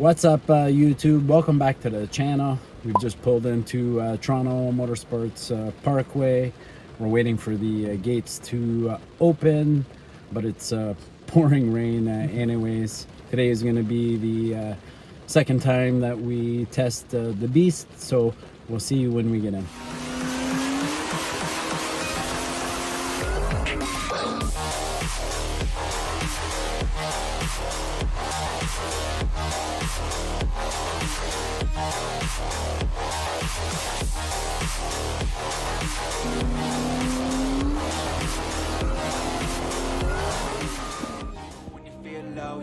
What's up, YouTube? Welcome back to the channel. We've just pulled into Toronto Motorsports Parkway. We're waiting for the gates to open, but it's pouring rain anyways. Today is going to be the second time that we test the beast, so we'll see you when we get in.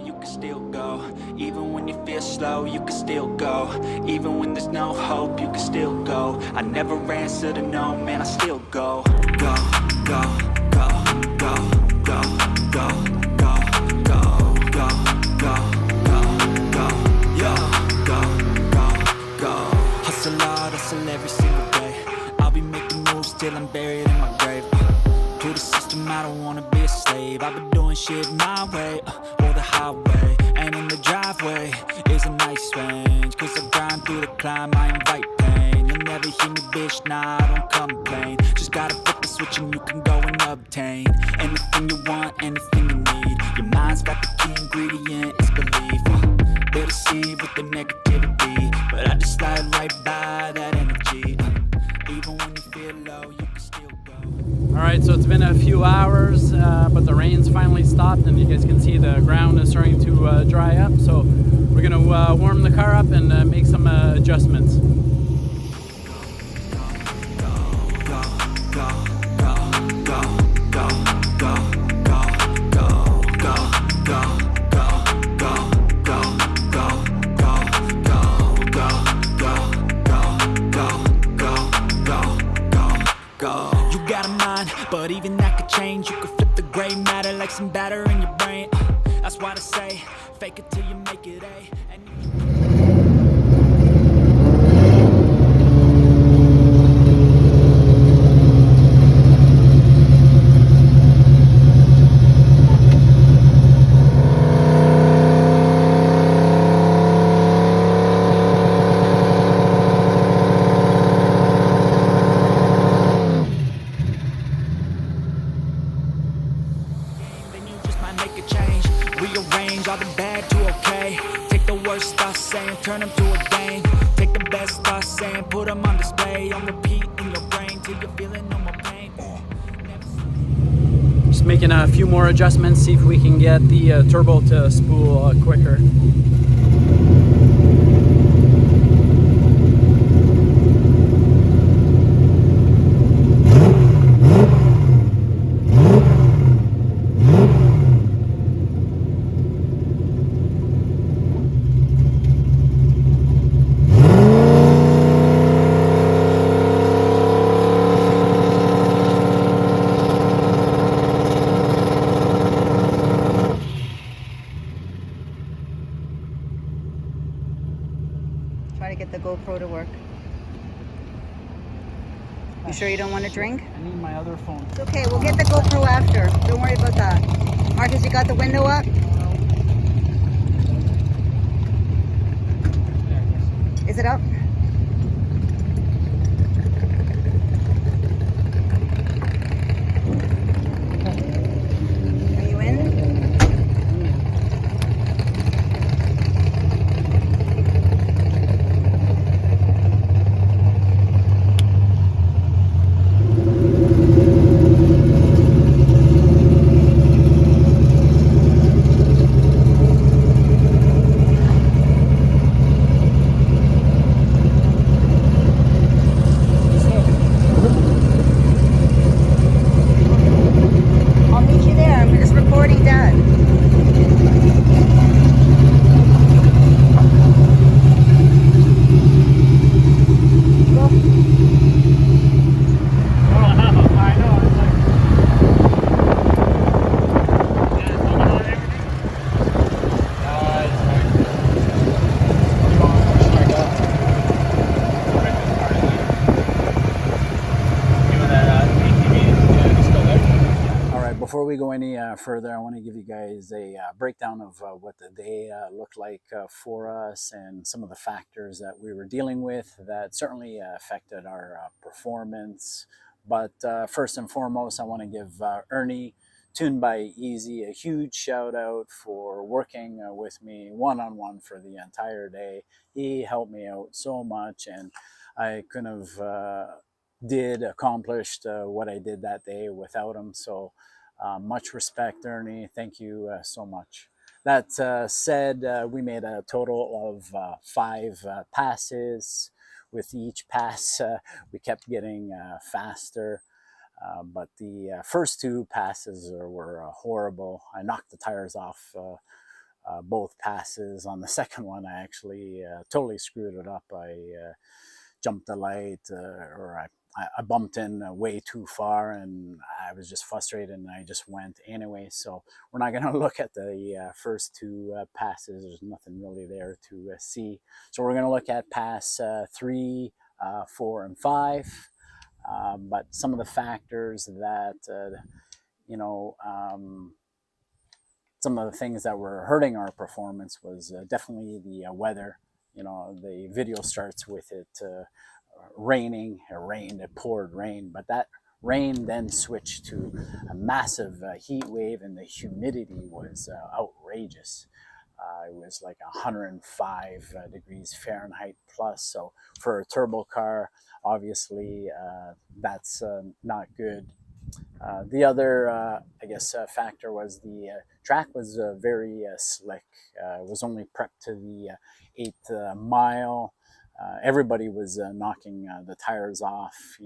You can still go, even when you feel slow, you can still go, even when there's no hope, you can still go. I never answer to no, man, I still go. Go, go, go, go, go, go, go, go, go, go, go, go, yo, go, go, go. Hustle hard, hustle every single day. I'll be making moves till I'm buried in my grave. To the system, I don't wanna be a slave. I've been doing shit my way, or the highway. And in the driveway is a nice range, cause I grind through the climb, I invite pain. You'll never hear me, bitch, nah, I don't complain. Just gotta flip the switch and you can go and obtain anything you want, anything you need. Your mind's got the key ingredient, it's belief. They're deceived with the negativity, but I just slide right by that energy. Even when you feel low, you can still go. Alright, so it's been a few hours, but the rain's finally stopped, and you guys can see the ground is starting to dry up. So we're going to warm the car up and make some adjustments. But even that could change. You could flip the gray matter like some batter in your brain. That's why I say, fake it till you make it A. Rearrange all the bad to okay. Take the worst thoughts saying, turn them to a game. Take the best thoughts saying, put them on display. On repeat in your brain till you're feeling no more pain. Just making a few more adjustments, see if we can get the turbo to spool quicker. Try to get the GoPro to work. You sure you don't want to drink? I need my other phone. It's okay, we'll get the GoPro after. Don't worry about that. Marcus, you got the window up? Is it up? Are you in? we go any further, I want to give you guys a breakdown of what the day looked like for us and some of the factors that we were dealing with that certainly affected our performance. But first and foremost, I want to give Ernie, Tuned by Easy, a huge shout out for working with me one-on-one for the entire day. He helped me out so much, and I couldn't have accomplished what I did that day without him. So much respect, Ernie. Thank you so much. That said, we made a total of 5 passes. With each pass, we kept getting faster. But the first 2 passes were horrible. I knocked the tires off both passes. On the second one, I actually totally screwed it up. I jumped the light, or I bumped in way too far, and I was just frustrated, and I just went anyway. So we're not going to look at the first 2 passes. There's nothing really there to see. So we're going to look at pass 3, 4, and 5. But some of the factors that, some of the things that were hurting our performance was definitely the weather. The video starts with it raining. It poured rain, but that rain then switched to a massive heat wave, and the humidity was outrageous. It was like 105 degrees Fahrenheit plus. So for a turbo car, obviously that's not good. The other, factor was the track was very slick. It was only prepped to the 8th mile. Everybody was knocking the tires off.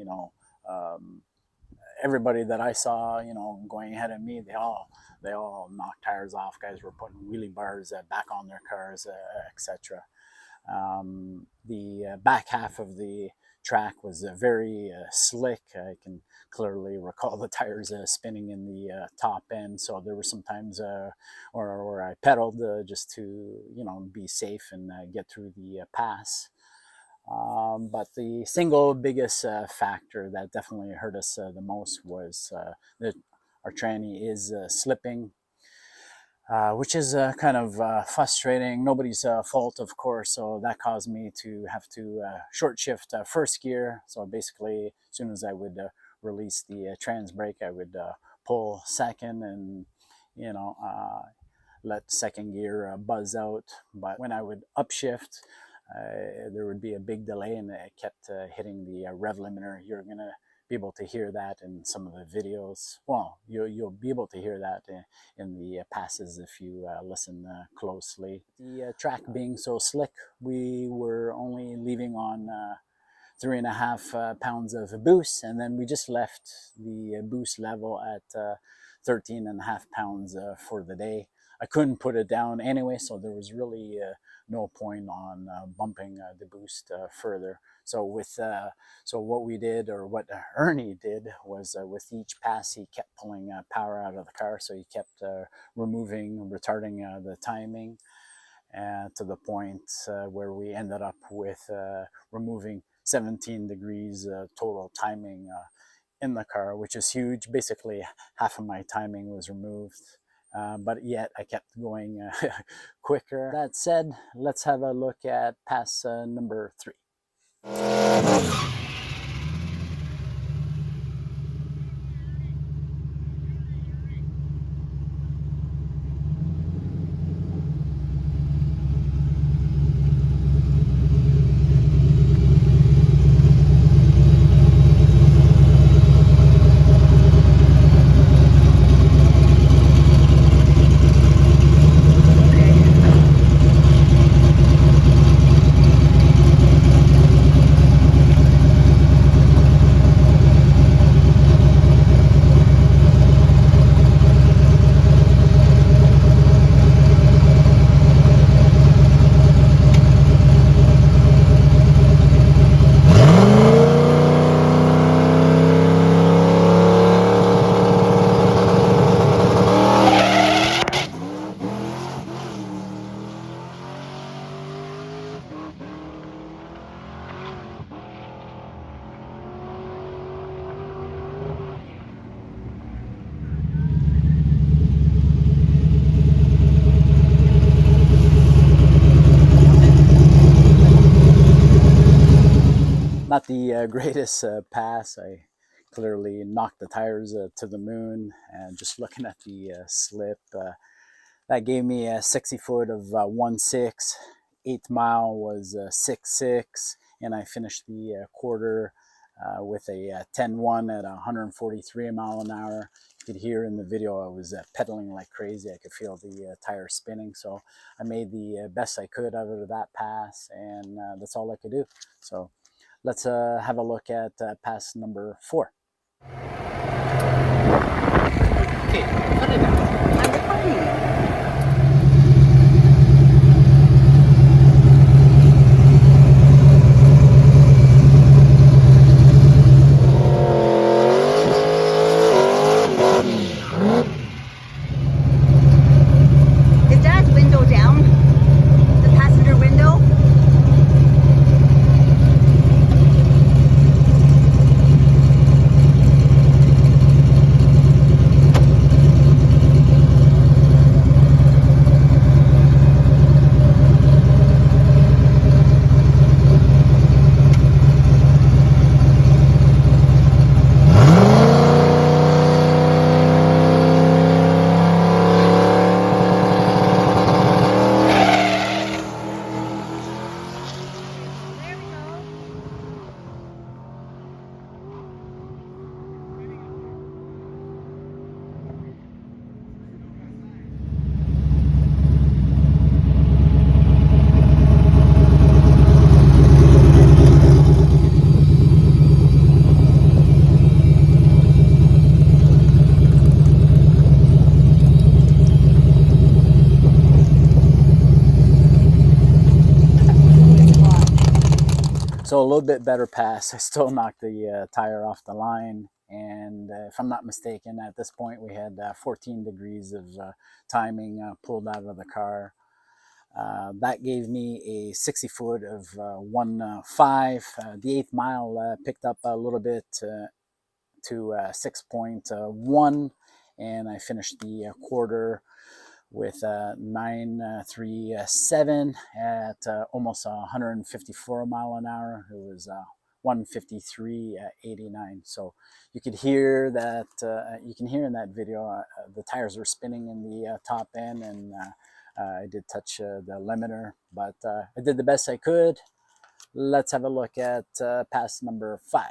Everybody that I saw, going ahead of me, they all knocked tires off. Guys were putting wheelie bars back on their cars, etc. The back half of the track was very slick. I can clearly recall the tires spinning in the top end. So there were some times where I pedaled just to be safe and get through the pass. But the single biggest factor that definitely hurt us the most was that our tranny is slipping, which is kind of frustrating. Nobody's fault, of course, so that caused me to have to short shift first gear. So basically, as soon as I would release the trans brake, I would pull second and let second gear buzz out. But when I would upshift, there would be a big delay, and it kept hitting the rev limiter. You're going to be able to hear that in some of the videos. Well, you'll be able to hear that in the passes if you listen closely. The track being so slick, we were only leaving on 3.5 pounds of boost, and then we just left the boost level at 13.5 pounds for the day. I couldn't put it down anyway, so there was really no point on bumping the boost further. So what we did, or what Ernie did, was with each pass he kept pulling power out of the car. So he kept retarding the timing, to the point where we ended up with removing 17 degrees total timing in the car, which is huge. Basically, half of my timing was removed. But yet I kept going quicker. That said, let's have a look at pass number 3. Not the greatest pass. I clearly knocked the tires to the moon, and just looking at the slip, that gave me a 60 foot of 1.6. 8th mile was 6.6, and I finished the quarter with a 10.1 at 143 mile an hour. You could hear in the video I was pedaling like crazy. I could feel the tire spinning. So I made the best I could out of that pass, and that's all I could do. So let's have a look at pass number 4. Okay, put it down. I'm recording you. Is Dad's window down? The passenger window? So a little bit better pass. I still knocked the tire off the line, and if I'm not mistaken, at this point we had 14 degrees of timing pulled out of the car. That gave me a 60 foot of 1.5. The 8th mile picked up a little bit to 6.1, and I finished the quarter with 9.37 at almost 154 mile an hour. It was 153.89. So you could hear that. You can hear in that video the tires were spinning in the top end, and I did touch the limiter, but I did the best I could. Let's have a look at pass number 5.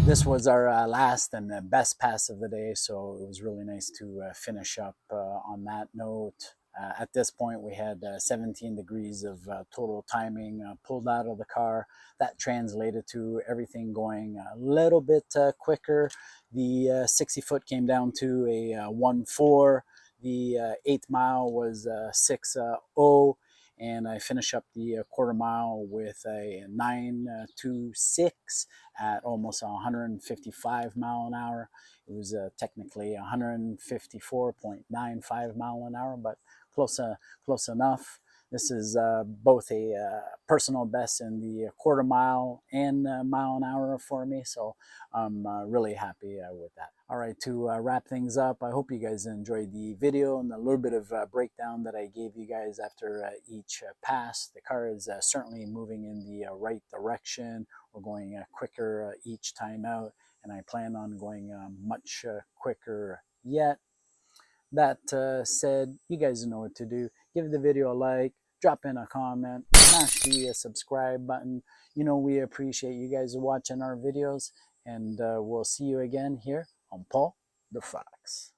This was our last and best pass of the day, so it was really nice to finish up on that note. At this point, we had 17 degrees of total timing. Pulled out of the car. That translated to everything going a little bit quicker. The 60 foot came down to a 1.4. The 8th mile was 6.0. And I finish up the quarter mile with a 9.26 at almost 155 mile an hour. It was technically 154.95 mile an hour, but close enough. This is both a personal best in the quarter mile and mile an hour for me, so I'm really happy with that. All right, to wrap things up, I hope you guys enjoyed the video and a little bit of breakdown that I gave you guys after each pass. The car is certainly moving in the right direction. We're going quicker each time out, and I plan on going much quicker yet. That said, you guys know what to do. Give the video a like, drop in a comment, smash the subscribe button. You know we appreciate you guys watching our videos, and we'll see you again here on Paul the Fox.